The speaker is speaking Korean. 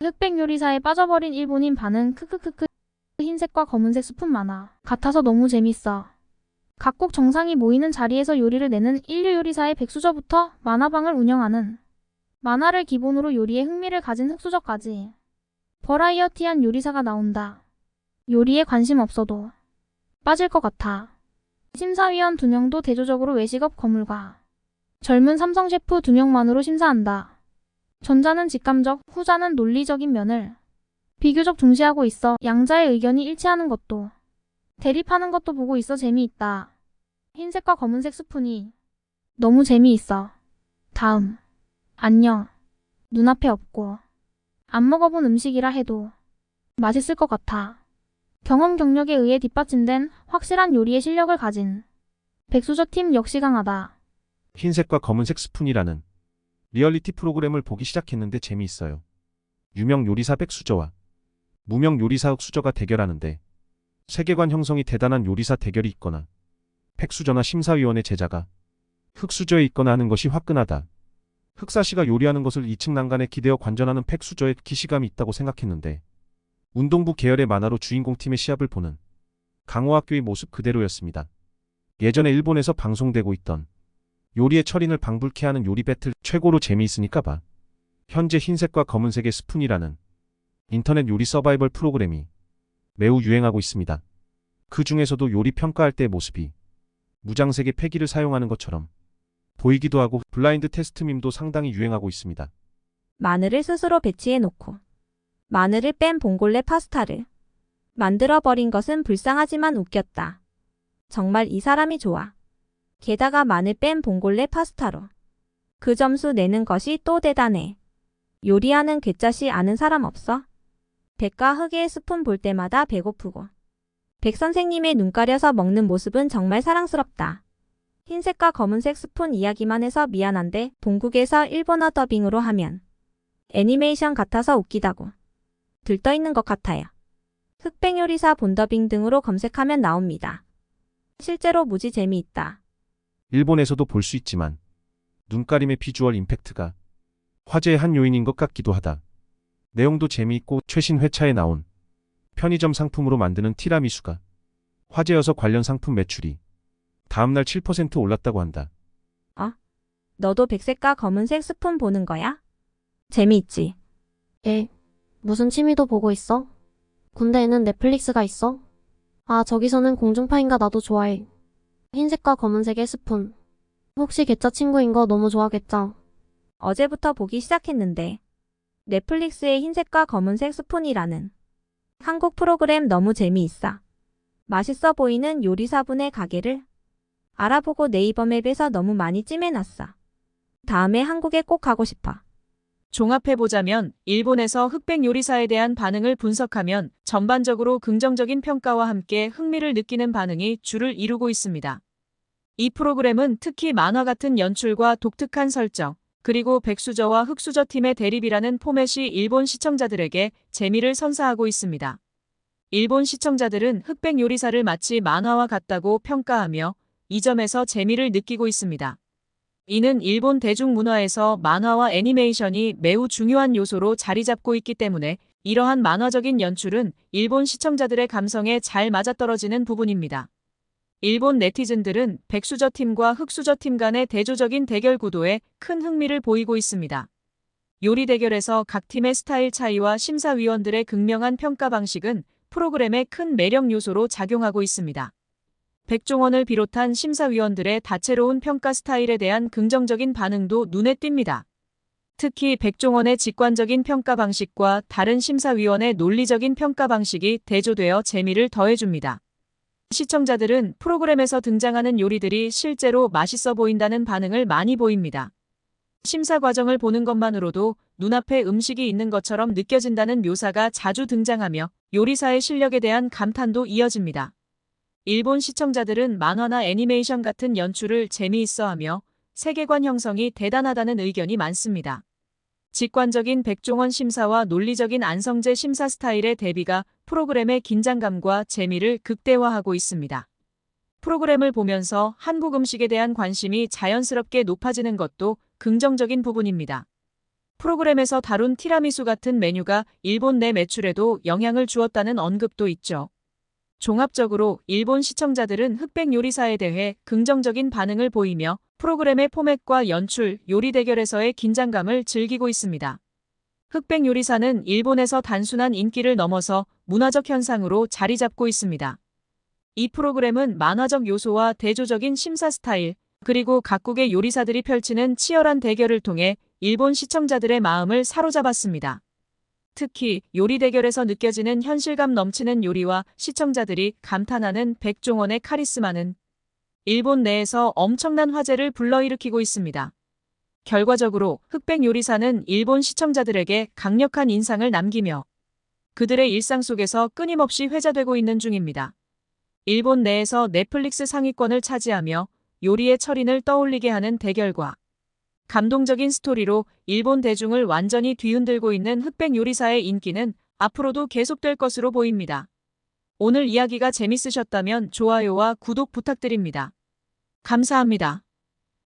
흑백 요리사에 빠져버린 일본인 반응 크크크크. 흰색과 검은색 스푼 만화 같아서 너무 재밌어. 각국 정상이 모이는 자리에서 요리를 내는 인류 요리사의 백수저부터 만화방을 운영하는 만화를 기본으로 요리에 흥미를 가진 흑수저까지 버라이어티한 요리사가 나온다. 요리에 관심 없어도 빠질 것 같아. 심사위원 2명도 대조적으로 외식업 거물과 젊은 삼성 셰프 2명만으로 심사한다. 전자는 직감적, 후자는 논리적인 면을 비교적 중시하고 있어. 양자의 의견이 일치하는 것도 대립하는 것도 보고 있어 재미있다. 흰색과 검은색 스푼이 너무 재미있어. 다음. 안녕. 눈앞에 없고 안 먹어본 음식이라 해도 맛있을 것 같아. 경험 경력에 의해 뒷받침된 확실한 요리의 실력을 가진 백수저 팀 역시 강하다. 흰색과 검은색 스푼이라는 리얼리티 프로그램을 보기 시작했는데 재미있어요. 유명 요리사 백수저와 무명 요리사 흑수저가 대결하는데 세계관 형성이 대단한 요리사 대결이 있거나 백수저나 심사위원의 제자가 흑수저에 있거나 하는 것이 화끈하다. 흑사씨가 요리하는 것을 2층 난간에 기대어 관전하는 백수저에 기시감이 있다고 생각했는데 운동부 계열의 만화로 주인공팀의 시합을 보는 강호학교의 모습 그대로였습니다. 예전에 일본에서 방송되고 있던 요리의 철인을 방불케 하는 요리 배틀 최고로 재미있으니까 봐. 현재 흰색과 검은색의 스푼이라는 인터넷 요리 서바이벌 프로그램이 매우 유행하고 있습니다. 그 중에서도 요리 평가할 때의 모습이 무장색의 패기를 사용하는 것처럼 보이기도 하고 블라인드 테스트 밈도 상당히 유행하고 있습니다. 마늘을 스스로 배치해 놓고 마늘을 뺀 봉골레 파스타를 만들어버린 것은 불쌍하지만 웃겼다. 정말 이 사람이 좋아. 게다가 마늘 뺀 봉골레 파스타로 그 점수 내는 것이 또 대단해. 요리하는 괴짜시 아는 사람 없어? 백과 흑의 스푼 볼 때마다 배고프고 백 선생님의 눈 가려서 먹는 모습은 정말 사랑스럽다. 흰색과 검은색 스푼 이야기만 해서 미안한데 본국에서 일본어 더빙으로 하면 애니메이션 같아서 웃기다고 들떠있는 것 같아요. 흑백 요리사 본더빙 등으로 검색하면 나옵니다. 실제로 무지 재미있다. 일본에서도 볼 수 있지만 눈가림의 비주얼 임팩트가 화제의 한 요인인 것 같기도 하다. 내용도 재미있고 최신 회차에 나온 편의점 상품으로 만드는 티라미수가 화제여서 관련 상품 매출이 다음날 7% 올랐다고 한다. 너도 백색과 검은색 스푼 보는 거야? 재미있지? 무슨 취미도 보고 있어? 군대에는 넷플릭스가 있어? 아, 저기서는 공중파인가 나도 좋아해. 흰색과 검은색의 스푼. 혹시 괴짜 친구인 거 너무 좋아겠죠? 어제부터 보기 시작했는데 넷플릭스의 흰색과 검은색 스푼이라는 한국 프로그램 너무 재미있어. 맛있어 보이는 요리사분의 가게를 알아보고 네이버 맵에서 너무 많이 찜해놨어. 다음에 한국에 꼭 가고 싶어. 종합해보자면 일본에서 흑백 요리사에 대한 반응을 분석하면 전반적으로 긍정적인 평가와 함께 흥미를 느끼는 반응이 주를 이루고 있습니다. 이 프로그램은 특히 만화 같은 연출과 독특한 설정, 그리고 백수저와 흑수저 팀의 대립이라는 포맷이 일본 시청자들에게 재미를 선사하고 있습니다. 일본 시청자들은 흑백 요리사를 마치 만화와 같다고 평가하며 이 점에서 재미를 느끼고 있습니다. 이는 일본 대중문화에서 만화와 애니메이션이 매우 중요한 요소로 자리 잡고 있기 때문에 이러한 만화적인 연출은 일본 시청자들의 감성에 잘 맞아떨어지는 부분입니다. 일본 네티즌들은 백수저 팀과 흑수저 팀 간의 대조적인 대결 구도에 큰 흥미를 보이고 있습니다. 요리 대결에서 각 팀의 스타일 차이와 심사위원들의 극명한 평가 방식은 프로그램의 큰 매력 요소로 작용하고 있습니다. 백종원을 비롯한 심사위원들의 다채로운 평가 스타일에 대한 긍정적인 반응도 눈에 띕니다. 특히 백종원의 직관적인 평가 방식과 다른 심사위원의 논리적인 평가 방식이 대조되어 재미를 더해줍니다. 시청자들은 프로그램에서 등장하는 요리들이 실제로 맛있어 보인다는 반응을 많이 보입니다. 심사 과정을 보는 것만으로도 눈앞에 음식이 있는 것처럼 느껴진다는 묘사가 자주 등장하며 요리사의 실력에 대한 감탄도 이어집니다. 일본 시청자들은 만화나 애니메이션 같은 연출을 재미있어하며 세계관 형성이 대단하다는 의견이 많습니다. 직관적인 백종원 심사와 논리적인 안성재 심사 스타일의 대비가 프로그램의 긴장감과 재미를 극대화하고 있습니다. 프로그램을 보면서 한국 음식에 대한 관심이 자연스럽게 높아지는 것도 긍정적인 부분입니다. 프로그램에서 다룬 티라미수 같은 메뉴가 일본 내 매출에도 영향을 주었다는 언급도 있죠. 종합적으로 일본 시청자들은 흑백 요리사에 대해 긍정적인 반응을 보이며 프로그램의 포맷과 연출, 요리 대결에서의 긴장감을 즐기고 있습니다. 흑백 요리사는 일본에서 단순한 인기를 넘어서 문화적 현상으로 자리 잡고 있습니다. 이 프로그램은 만화적 요소와 대조적인 심사 스타일, 그리고 각국의 요리사들이 펼치는 치열한 대결을 통해 일본 시청자들의 마음을 사로잡았습니다. 특히 요리 대결에서 느껴지는 현실감 넘치는 요리와 시청자들이 감탄하는 백종원의 카리스마는 일본 내에서 엄청난 화제를 불러일으키고 있습니다. 결과적으로 흑백 요리사는 일본 시청자들에게 강력한 인상을 남기며 그들의 일상 속에서 끊임없이 회자되고 있는 중입니다. 일본 내에서 넷플릭스 상위권을 차지하며 요리의 철인을 떠올리게 하는 대결과 감동적인 스토리로 일본 대중을 완전히 뒤흔들고 있는 흑백 요리사의 인기는 앞으로도 계속될 것으로 보입니다. 오늘 이야기가 재밌으셨다면 좋아요와 구독 부탁드립니다. 감사합니다.